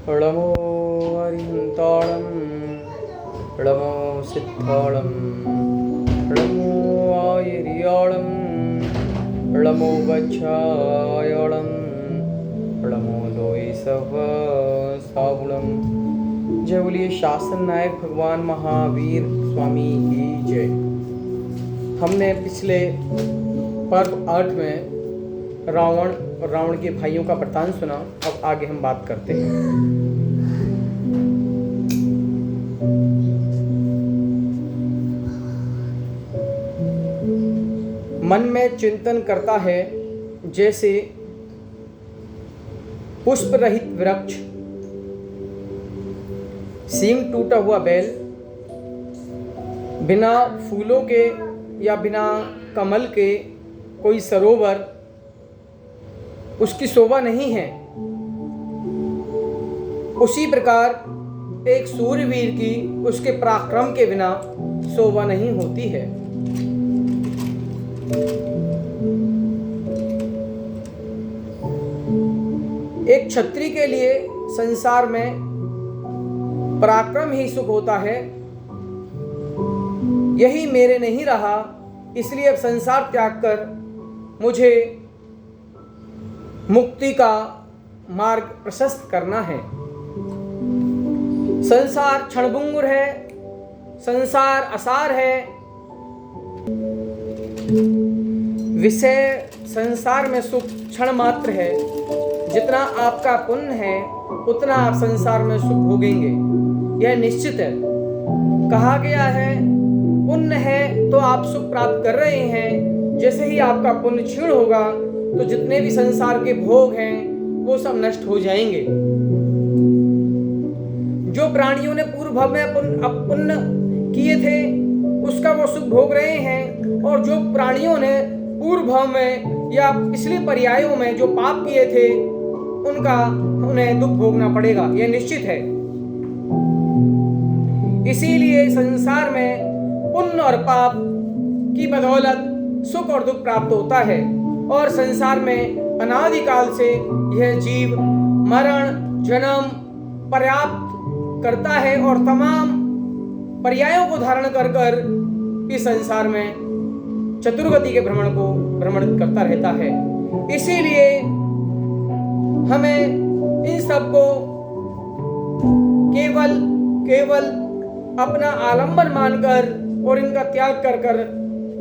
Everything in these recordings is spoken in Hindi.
ळमो अरिहन्ताळं ळमो सिद्धाळं ळमो आयर्याळं ळमो गच्छायाळं ळमो लोई सव साहुळं। जय बोलिए शासन नायक भगवान महावीर स्वामी की जय। हमने पिछले पर्व 8 में रावण और रावण के भाइयों का वृतांत सुना। अब आगे हम बात करते हैं। मन में चिंतन करता है जैसे पुष्प रहित वृक्ष, सींग टूटा हुआ बैल, बिना फूलों के या बिना कमल के कोई सरोवर उसकी शोभा नहीं है। उसी प्रकार एक सूर्यवीर की उसके पराक्रम के बिना शोभा नहीं होती है। एक क्षत्रिय के लिए संसार में पराक्रम ही सुख होता है। यही मेरे नहीं रहा, इसलिए अब संसार त्याग कर मुझे मुक्ति का मार्ग प्रशस्त करना है। संसार क्षणभंगुर है, संसार असार है। विषय संसार में सुख क्षण मात्र है। जितना आपका पुण्य है उतना आप संसार में सुख भोगेंगे, यह निश्चित है। कहा गया है पुण्य है तो आप सुख प्राप्त कर रहे हैं। जैसे ही आपका पुण्य क्षीण होगा तो जितने भी संसार के भोग हैं वो सब नष्ट हो जाएंगे। जो प्राणियों ने पूर्व भव में पुण्य किए थे उसका वो सुख भोग रहे हैं, और जो प्राणियों ने पूर्व भव में या पिछले पर्यायों में जो पाप किए थे उन्हें दुख भोगना पड़ेगा, यह निश्चित है। इसीलिए संसार में पुण्य और पाप की बदौलत सुख और दुख प्राप्त होता है, और संसार में अनादिकाल से यह जीव मरण जन्म पर्याप्त करता है और तमाम पर्यायों को धारण कर कर इस संसार में चतुर्गति के भ्रमण करता रहता है। इसीलिए हमें इन सब को केवल अपना आलंबन मानकर और इनका त्याग कर कर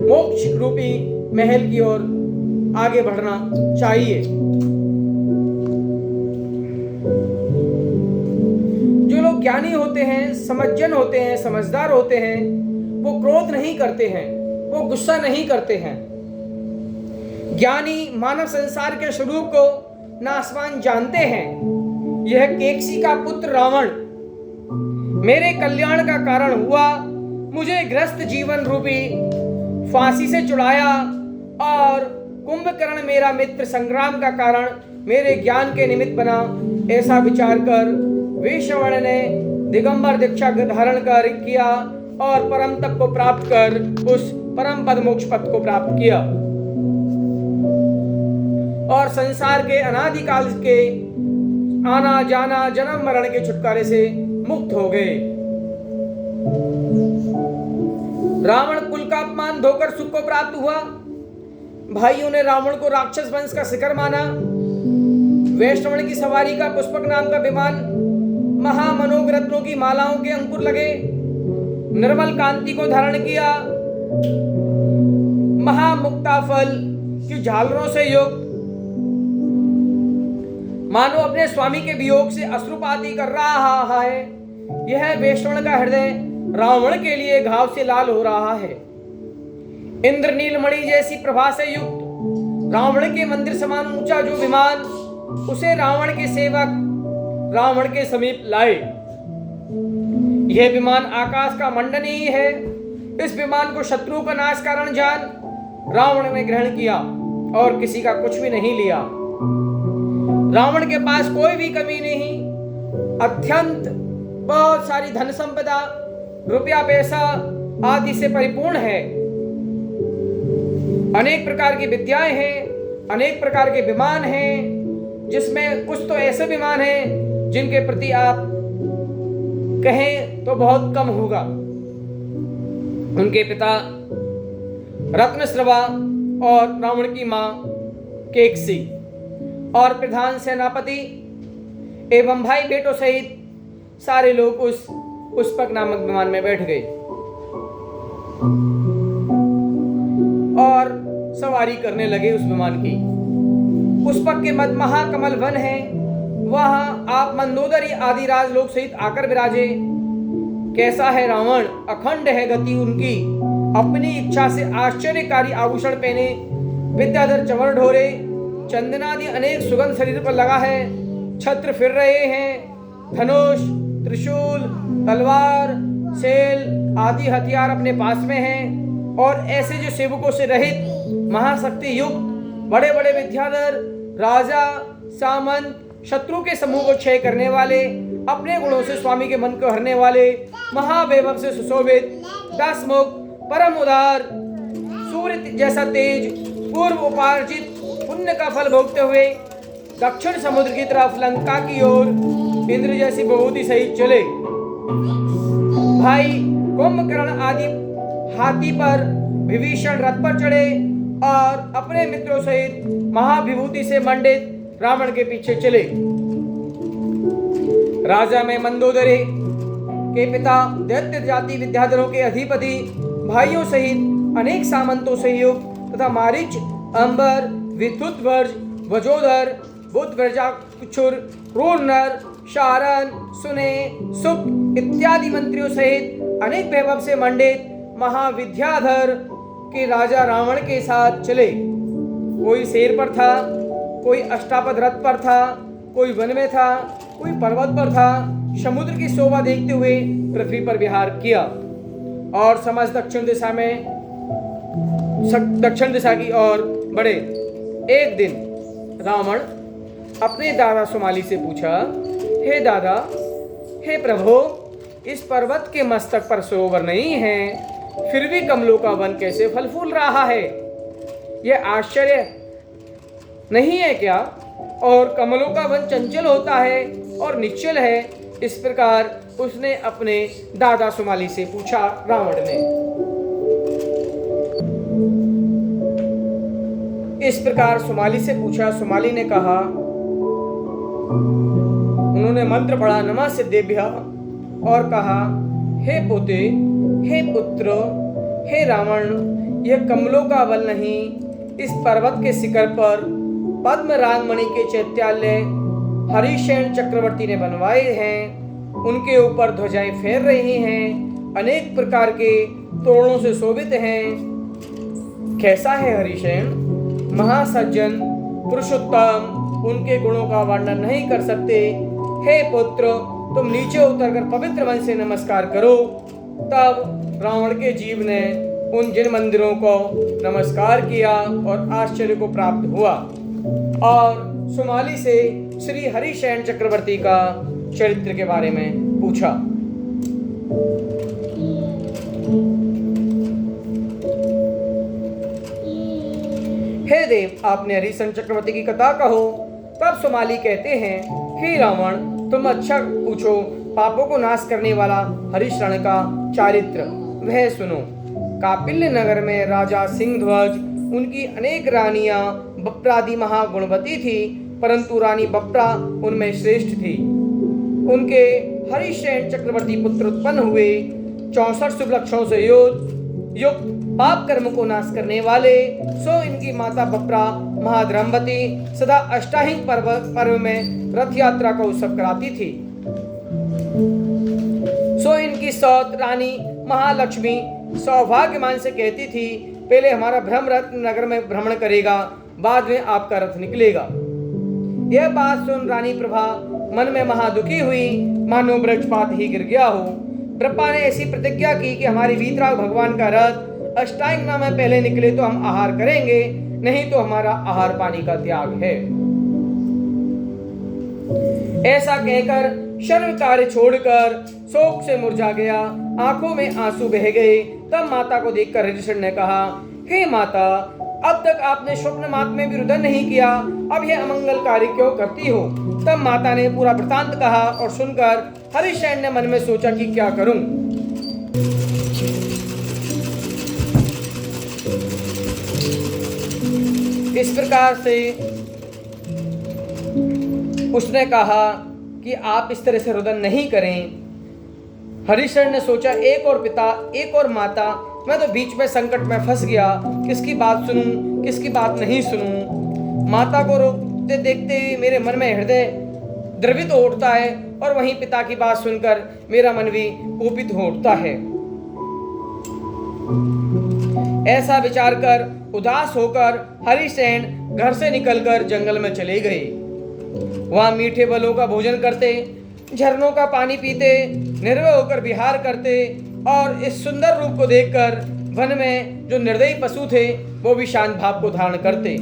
मोक्ष रूपी महल की ओर आगे बढ़ना चाहिए। जो लोग ज्ञानी होते हैं, समझजन होते हैं, समझदार होते हैं, वो क्रोध नहीं करते हैं, वो गुस्सा नहीं करते हैं। ज्ञानी मानव संसार के स्वरूप को नासवान जानते हैं। यह केकसी का पुत्र रावण मेरे कल्याण का कारण हुआ, मुझे ग्रस्त जीवन रूपी फांसी से छुड़ाया, और कुंभकर्ण मेरा मित्र संग्राम का कारण मेरे ज्ञान के निमित्त बना। ऐसा विचार कर वैश्रवण ने दिगंबर दीक्षा धारण कर किया और परम तप को प्राप्त कर उस परम पद मोक्ष पद को प्राप्त किया, और संसार के अनादिकाल के आना जाना जन्म मरण के छुटकारे से मुक्त हो गए। रावण कुल का अपमान धोकर सुख को प्राप्त हुआ। भाइयों ने रावण को राक्षस वंश का शिखर माना। वैष्णव की सवारी का पुष्पक नाम का विमान महामनोग रत्नों की मालाओं के अंकुर लगे, निर्मल कांति को धारण किया। महामुक्ता फल की झालरों से युक्त मानो अपने स्वामी के वियोग से अश्रुपाती कर रहा है। यह वैष्णव का हृदय रावण के लिए घाव से लाल हो रहा है। इंद्र नीलमणि जैसी प्रभा से युक्त रावण के मंदिर समान ऊंचा जो विमान, उसे रावण के सेवक रावण के समीप लाए। यह विमान आकाश का मंडन ही है। इस विमान को शत्रु का नाश कारण जान रावण ने ग्रहण किया और किसी का कुछ भी नहीं लिया। रावण के पास कोई भी कमी नहीं, अत्यंत बहुत सारी धन संपदा, रुपया पैसा आदि से परिपूर्ण है। अनेक प्रकार की विद्याएं हैं, अनेक प्रकार के विमान हैं, जिसमें कुछ तो ऐसे विमान हैं जिनके प्रति आप कहें तो बहुत कम होगा। उनके पिता रत्नश्रवा और रावण की मां केकसी और प्रधान सेनापति एवं भाई बेटों सहित सारे लोग उस पुष्पक नामक विमान में बैठ गए और सवारी करने लगे उस विमान की। पुष्पक के मध्य महाकमल वन है, वहां आप मंदोदरी आदि राज लोग सहित आकर विराजे। कैसा है रावण, अखंड है गति उनकी, अपनी इच्छा से आश्चर्यकारी आभूषण पहने, विद्याधर चंवर ढोरे, चंदनादि अनेक सुगंध शरीर पर लगा है, छत्र फिर रहे हैं, धनुष, त्रिशूल, तलवार, सेल आदि हथियार अपने पास में हैं, और ऐसे जो सेवकों से रहित महाशक्ति युक्त बड़े बड़े विद्याधर राजा सामंत, शत्रु के समूह को क्षय करने वाले, अपने गुणों से स्वामी के मन को हरने वाले, महावैभव से सुशोभित, 10 मुख, परम उदार, सूर्य जैसा तेज, पूर्व उपार्जित पुण्य का फल भोगते हुए दक्षिण समुद्र की तरफ लंका की ओर इंद्र जैसी बहुति सहित चले। भाई कुंभकर्ण आदि हाथी पर, विभीषण रथ पर चढ़े और अपने मित्रों सहित महाविभूति से मंडित रावण के पीछे चले। राजा में मंदोदरी के पिता दैत्य जाति विद्याधरों के अधिपति भाइयों सहित अनेक सामंतों से युक्त तथा मारीच, अंबर, विद्युतवर्ज, वजोधर, बुद्धवर्जाकुचुर, रोनर, शारन, सुने, सुक इत्यादि मंत्रियों सहित अनेक वैभव से मंडित महाविद्याधर के राजा रावण के साथ चले। कोई शेर पर था, कोई अष्टापद रथ पर था, कोई वन में था, कोई पर्वत पर था। समुद्र की शोभा देखते हुए पृथ्वी पर विहार किया और समस्त दक्षिण दिशा की ओर बढ़े। एक दिन रावण अपने दादा सुमाली से पूछा, हे दादा, हे प्रभु, इस पर्वत के मस्तक पर सरोवर नहीं है, फिर भी कमलों का वन कैसे फल फूल रहा है? यह आश्चर्य नहीं है क्या? और कमलों का वन चंचल होता है और निश्चल है। इस प्रकार उसने अपने दादा सुमाली से पूछा। रावण ने इस प्रकार सुमाली से पूछा। सुमाली ने कहा, उन्होंने मंत्र पढ़ा, नमः सिद्धेभ्यः, और कहा, हे पोते, हे पुत्र, हे रावण, यह कमलों का वन नहीं, इस पर्वत के शिखर पर पद्म रागमणि के चैत्यालय हरिशेन चक्रवर्ती ने बनवाए हैं। उनके ऊपर ध्वजाएं फैल रही हैं, अनेक प्रकार के तोरणों से शोभित हैं। कैसा है हरिशेन? महासज्जन, पुरुषोत्तम, उनके गुणों का वर्णन नहीं कर सकते। हे पुत्र, तुम नीचे उतरकर पवित्र मन से नमस्कार करो। तब रावण के जीव ने उन जिन मंदिरों को नमस्कार किया और आश्चर्य को प्राप्त हुआ और सुमाली से श्री हरिशेन चक्रवर्ती का चरित्र के बारे में पूछा। हे देव, आपने हरिशेन चक्रवर्ती की कथा कहो। तब सुमाली कहते हैं, हे रावण, तुम अच्छा पूछो। पापों को नाश करने वाला हरिशेन का चारित्र वह सुनो। कापिल्य नगर में राजा सिंहध्वज, उनकी अनेक रानियां बप्रादि महागुणवती थी, परंतु रानी बप्रा उनमें श्रेष्ठ थी। उनके हरिशेन चक्रवर्ती पुत्र उत्पन्न हुए। 64 शुभ लक्षणों से युक्त पाप कर्म को नाश करने वाले। सो इनकी माता बप्रा महाधर्मवती सदा अष्टाहिक पर्व में रथ यात्रा का उत्सव कराती थी। सो इनकी सौत रानी महालक्ष्मी सौभाग्यमान से कहती थी, पहले हमारा ब्रह्मरथ नगर में भ्रमण करेगा, बाद में आपका रथ निकलेगा। यह बात सुन रानी प्रभा मन में महादुखी हुई, मानो वृक्षपात ही गिर गया हो। ब्रह्मा ने ऐसी प्रतिज्ञा की कि हमारी वीतराग भगवान का रथ अष्टांगिका में पहले निकले तो हम आहार करेंगे, नहीं तो हमारा आहार पानी का त्याग है। ऐसा कहकर सर्व कार्य छोड़कर शोक से मुरझा गया, आंखों में आंसू बह गए। तब माता को देखकर हरिशेन ने कहा, हे माता, अब तक आपने स्वप्न मात में भी रुदन नहीं किया, अब यह अमंगल कार्य क्यों करती हो? तब माता ने पूरा वृतांत कहा और सुनकर हरिशयन ने मन में सोचा कि क्या करूं। इस प्रकार से उसने कहा कि आप इस तरह से रुदन नहीं करें। हरिशयन ने सोचा, एक और पिता, एक और माता, मैं तो बीच में संकट में फंस गया, किसकी बात सुनूं, किसकी बात नहीं सुनूं। माता को रोकते देखते ही मेरे मन में हृदय द्रवित हो उठता है और वहीं पिता की बात सुनकर मेरा मन भी कुपित हो उठता है। ऐसा विचार कर उदास होकर हरिसेन घर से निकलकर जंगल में चले गए। वहां मीठे फलों का भोजन करते, झरनों का पानी पीते, निर्भय होकर विहार करते और इस सुंदर रूप को देखकर वन में जो निर्दयी पशु थे वो भी शांत भाव को धारण करते।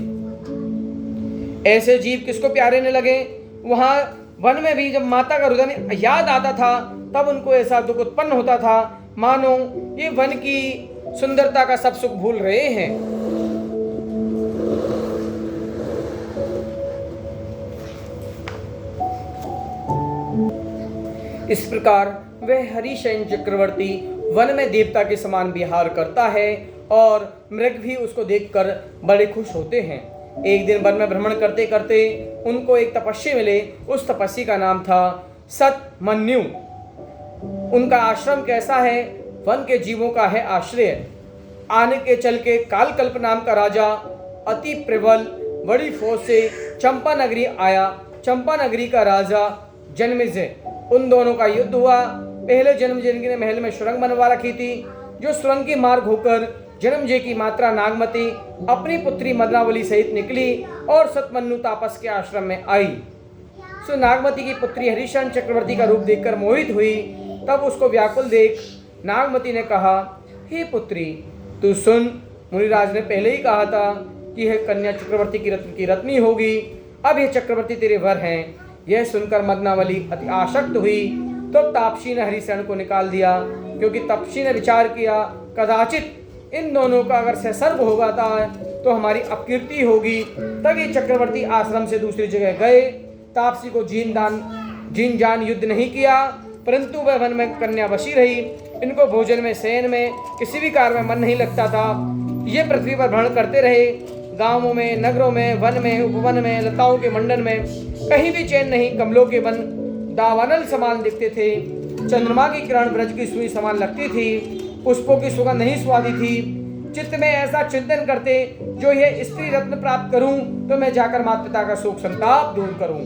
ऐसे जीव किसको प्यारे न लगे। वहां वन में भी जब माता का रुदन याद आता था तब उनको ऐसा दुख उत्पन्न होता था मानो ये वन की सुंदरता का सब सुख भूल रहे हैं। इस प्रकार वह हरिशयन चक्रवर्ती वन में देवता के समान विहार करता है और मृग भी उसको देखकर बड़े खुश होते हैं। एक दिन वन में भ्रमण करते करते उनको एक तपस्वी मिले। उस तपस्वी का नाम था सतमन्यु। उनका आश्रम कैसा है? वन के जीवों का है आश्रय। आने के चल के कालकल्प नाम का राजा अति प्रबल बड़ी फौज से चंपा नगरी आया। चंपा नगरी का राजा जन्मेजय, उन दोनों का युद्ध हुआ। पहले जन्मेजय ने महल में सुरंग बनवा रखी थी, जो सुरंग की मार्ग होकर जन्मेजय की मात्रा नागमती अपनी पुत्री मदनावली सहित निकली और सतमन्यु तापस के आश्रम में आई। सो नागमती की पुत्री हरिशयन चक्रवर्ती का रूप देखकर मोहित हुई। तब उसको व्याकुल देख नागमती ने कहा, हे पुत्री, तू सुन, मुनिराज ने पहले ही कहा था कि यह कन्या चक्रवर्ती की रत्नी होगी। अब यह चक्रवर्ती तेरे वर हैं। यह सुनकर मदनावली अति आसक्त हुई। तो तापसी ने हरिशयन को निकाल दिया, क्योंकि तापसी ने विचार किया कदाचित इन दोनों का अगर सहसर्ग होगा तो हमारी अपकीर्ति होगी। तब ये चक्रवर्ती आश्रम से दूसरी जगह गए। तापसी को जीन जान युद्ध नहीं किया, परंतु वह वन में कन्या बसी रही। इनको भोजन में, शयन में, किसी भी कार्य में मन नहीं लगता था। ये पृथ्वी पर भ्रमण करते रहे। गांवों में, नगरों में, वन में, उपवन में, लताओं के मंडन में कहीं भी चैन नहीं। कमलों के वन दावानल समान दिखते थे। चंद्रमा की किरण ब्रज की सुई समान लगती थी। पुष्पों की सुगंध नहीं स्वादी थी। चित्त में ऐसा चिंतन करते, जो यह स्त्री रत्न प्राप्त करूं तो मैं जाकर माता पिता का शोक संताप दूर करूं।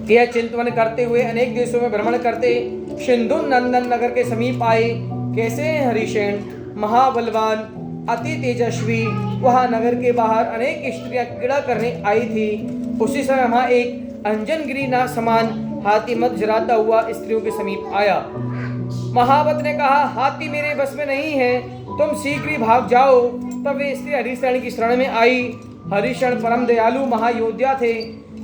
यह चिंतन करते हुए अनेक देशों में भ्रमण करते सिंधु नंदन नगर के समीप आए। कैसे हैं हरिशयन? महाबलवान, अति तेजस्वी। वहां नगर के बाहर अनेक स्त्रियां क्रीड़ा करने आई थी। उसी समय वहां एक अंजनगिरी ना समान हाथी मत जराता हुआ स्त्रियों के समीप आया। महावत ने कहा, हाथी मेरे बस में नहीं है, तुम शीघ्र ही भाग जाओ। तब वे स्त्री हरिशयन की शरण में आई। हरिशयन परम दयालु महायोद्धा थे।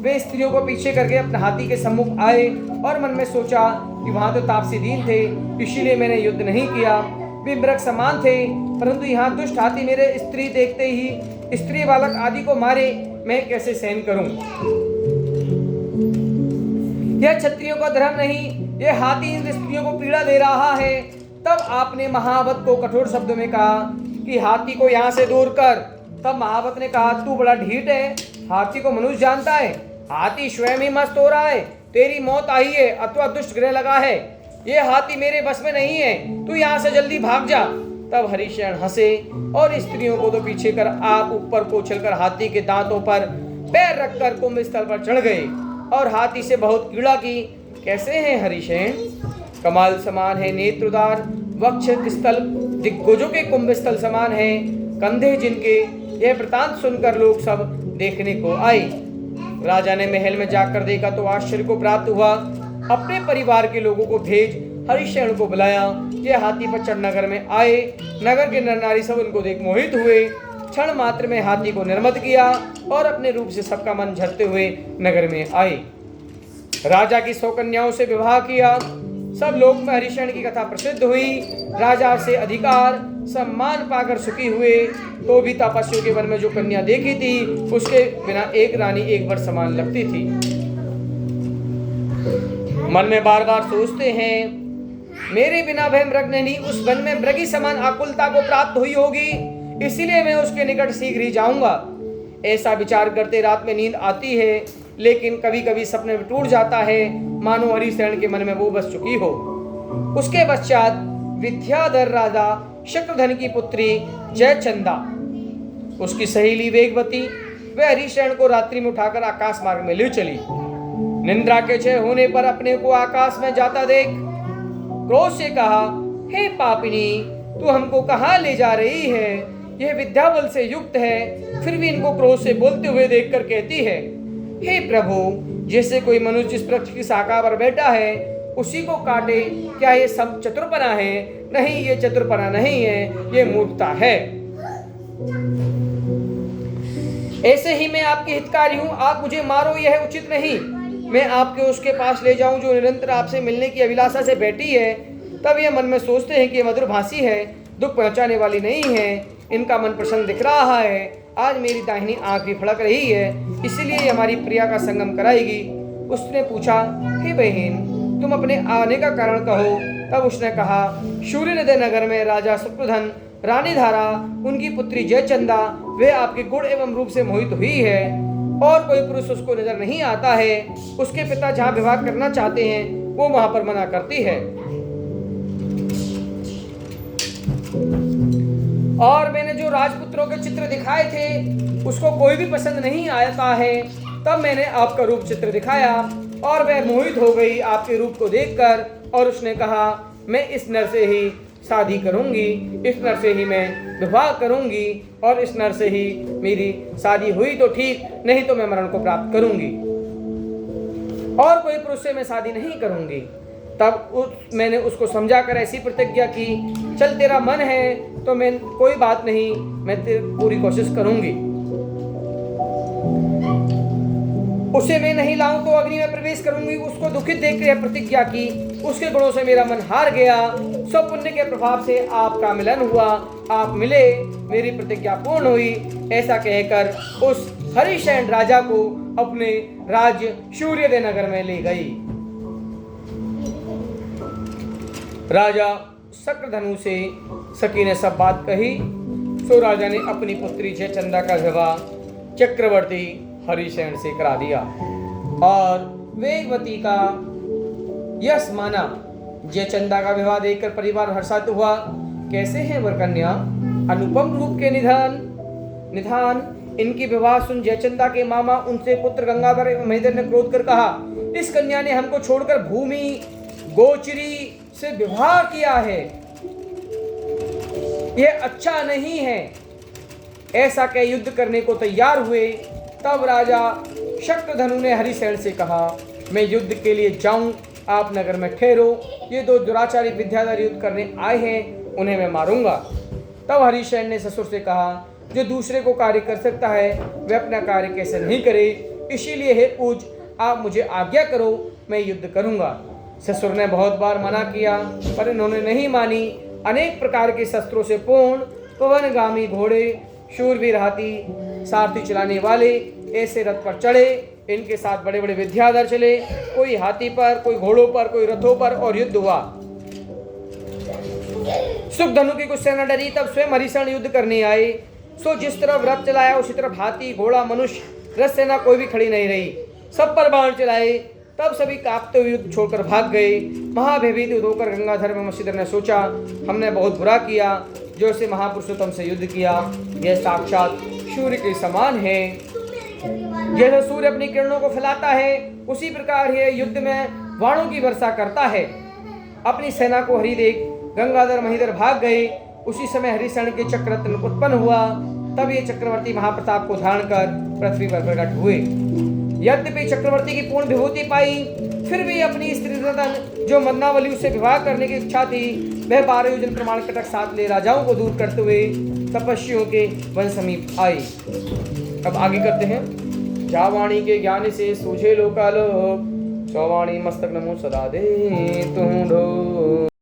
वे स्त्रियों को पीछे करके अपने हाथी के सम्मुख आए और मन में सोचा कि वहां तो तापसी दीन थे, इसीलिए मैंने युद्ध नहीं किया। वे मृग समान थे, परंतु यहाँ दुष्ट हाथी मेरे स्त्री देखते ही स्त्री बालक आदि को मारे, मैं कैसे सहन करूं? यह क्षत्रियों का धर्म नहीं, यह हाथी इन स्त्रियों को पीड़ा दे रहा है। तब आपने महावत को कठोर शब्दों में कहा कि हाथी को यहाँ से दूर कर। तब महावत ने कहा, तू बड़ा ढीठ है, हाथी को मनुष्य जानता है। हाथी स्वयं ही मस्त हो रहा है, तेरी मौत आई है अथवा दुष्ट ग्रह लगा है। ये हाथी मेरे बस में नहीं है, तू यहाँ से जल्दी भाग जा। तब हरिशयन हंसे और स्त्रियों को तो पीछे कर आप ऊपर को उछलकर हाथी के दांतों पर पैर रखकर कुंभ स्थल पर चढ़ गए और हाथी से बहुत क्रीड़ा की। कैसे हैं हरिशयन? कमाल समान है नेत्रोदार, वक्ष स्थल दिग्गजों के कुंभ स्थल समान है, कंधे जिनके। यह वृतांत सुनकर लोग सब देखने को आए। राजा ने महल में जाकर देखा तो आश्चर्य को प्राप्त हुआ। अपने परिवार के लोगों को भेज हरिशयन को बुलाया। यह हाथी पर चढ़ नगर में आए। नगर के नर नारी सब उनको देख मोहित हुए। क्षण मात्र में हाथी को निर्मत किया और अपने रूप से सबका मन झरते हुए नगर में आए। राजा की 100 कन्याओं से विवाह किया। सब लोक में हरिशयन की कथा प्रसिद्ध हुई। राजा से अधिकार, सम्मान पाकर सुखी हुए, तो भी तपस्वियों के वन में जो कन्या देखी थी उसके बिना एक रानी एक वर समान लगती थी। मन में बार बार सोचते हैं, मेरे बिना वह मृगनयनी उस वन में मृगी समान आकुलता को प्राप्त हुई होगी, इसीलिए मैं उसके निकट शीघ्र ही जाऊंगा। ऐसा विचार करते रात में नींद आती है, लेकिन कभी कभी सपने में टूट जाता है, मानो हरिशरण के मन में वो बस चुकी हो। उसके पश्चात विद्याधर राजा शक्रधन की पुत्री जयचंदा, उसकी सहेली वेगवती, वह हरिशरण को रात्रि में उठाकर आकाश मार्ग में ले चली। निंद्रा के क्षय होने पर अपने को आकाश में जाता देख क्रोध से कहा, हे पापिनी, तू हमको कहाँ ले जा रही है? यह विद्या बल से युक्त है, फिर भी इनको क्रोध से बोलते हुए देखकर कहती है, हे प्रभु, जैसे कोई मनुष्य जिस वृक्ष की शाखा पर बैठा है उसी को काटे, क्या ये सब चतुरपना है? नहीं, ये चतुरपना नहीं है, ये मूर्खता है। ऐसे ही मैं आपकी हितकारी हूं, आप मुझे मारो यह उचित नहीं। मैं आपके उसके पास ले जाऊं जो निरंतर आपसे मिलने की अभिलाषा से बैठी है। तब ये मन में सोचते हैं कि ये मधुर भाषी है, दुख पहुंचाने वाली नहीं है, इनका मन प्रसन्न दिख रहा है। आज मेरी दाहिनी आंख भी फड़क रही है, इसलिए हमारी प्रिया का संगम कराएगी। उसने पूछा, हे बहन, तुम अपने आने का कारण कहो। तब उसने कहा, शूर्यनृदय नगर में राजा शक्रधन, रानी धारा, उनकी पुत्री जयचंदा, वे आपके गुण एवं रूप से मोहित हुई है और कोई पुरुष उसको नजर नहीं आता है। उसके पिता जहाँ विवाह करना चाहते हैं वो वहां पर मना करती है, और मैंने जो राजपुत्रों के चित्र दिखाए थे उसको कोई भी पसंद नहीं आता है। तब मैंने आपका रूप चित्र दिखाया और वह मोहित हो गई आपके रूप को देखकर, और उसने कहा, मैं इस नर से ही शादी करूंगी, इस नर से ही मैं विवाह करूंगी, और इस नर से ही मेरी शादी हुई तो ठीक, नहीं तो मैं मरण को प्राप्त करूंगी, और कोई पुरुष से मैं शादी नहीं करूंगी। तब मैंने उसको समझाकर ऐसी प्रतिज्ञा की, चल तेरा मन है तो मैं कोई बात नहीं, मैं पूरी कोशिश करूंगी। उसे मैं नहीं लाऊं तो अग्नि में प्रवेश करूंगी। उसको दुखित देखकर यह प्रतिज्ञा की, उसके गुणों से मेरा मन हार गया। सब पुण्य के प्रभाव से आपका मिलन हुआ, आप मिले, मेरी प्रतिज्ञा पूर्ण हुई। ऐसा कहकर उस हरिशयन राजा को अपने राज्य शूर्यनृदय नगर में ले गई। राजा शक्रधनु से सखी ने सब बात कही, सो राजा ने अपनी पुत्री जयचंदा का विवाह चक्रवर्ती हरिशयन से करा दिया और वेगवती का यश माना। जयचंदा का विवाह देखकर परिवार हर्षित हुआ। कैसे हैं वर कन्या, अनुपम रूप के निधान। इनकी विवाह सुन जयचंदा के मामा उनसे पुत्र गंगाधर एवं महेंद्र ने क्रोध कर कहा, इस कन्या ने हमको छोड़कर भूमि गोचरी से विवाह किया है, यह अच्छा नहीं है। ऐसा कह युद्ध करने को तैयार हुए। तब राजा शक्रधनु ने हरिशयन से कहा, मैं युद्ध के लिए जाऊं, आप नगर में ठहरो। ये दो दुराचारी विद्याधर युद्ध करने आए हैं, उन्हें मैं मारूंगा। तब हरिशयन ने ससुर से कहा, जो दूसरे को कार्य कर सकता है वह अपना कार्य कैसे नहीं करे, इसीलिए हे पूज, आप मुझे आज्ञा करो, मैं युद्ध करूंगा। ससुर ने बहुत बार मना किया पर इन्होंने नहीं मानी। अनेक प्रकार के शस्त्रों से पूर्ण पवनगामी घोड़े, शूरवीर हाथी, सारथी चलाने वाले ऐसे रथ पर चढ़े। इनके साथ बड़े बड़े विद्याधर चले, कोई हाथी पर, कोई घोड़ों पर, कोई रथों पर, और युद्ध हुआ। सुखधनु की कुछ सेना डरी, तब स्वयं हरिशयन युद्ध करने आए। सो जिस तरफ रथ चलाया उसी तरफ हाथी, घोड़ा, मनुष्य, रथ सेना कोई भी खड़ी नहीं रही, सब पर बाण चलाए। तब सभी कांपते हुए युद्ध छोड़कर भाग गए। महाभयभीत होकर गंगाधर एवं वशीधर ने सोचा, हमने बहुत बुरा किया जो इसे महापुरुषोत्तम से युद्ध किया। यह साक्षात सूर्य के समान है, जैसे सूर्य अपनी किरणों को फैलाता है उसी प्रकार यह युद्ध में बाणों की वर्षा करता है। अपनी सेना को हरि देख गंगाधर महेंद्र भाग गए। उसी समय हरिशयन के चक्ररत्न उत्पन्न हुआ। तब ये चक्रवर्ती महाप्रताप को धारण कर पृथ्वी पर प्रकट हुए। यद्यपि चक्रवर्ती की पूर्ण विभूति पाई, फिर भी अपनी स्त्री रतन जो मदनावली से विवाह करने की इच्छा थी, वह 12 योजन प्रमाण कटक साथ ले राजाओं को दूर करते हुए तपस्वियों के वन समीप आई। अब आगे करते हैं। जावाणी के ज्ञान से सूझे लोकालोक, सवाणी मस्तक नमो सदा दे तुम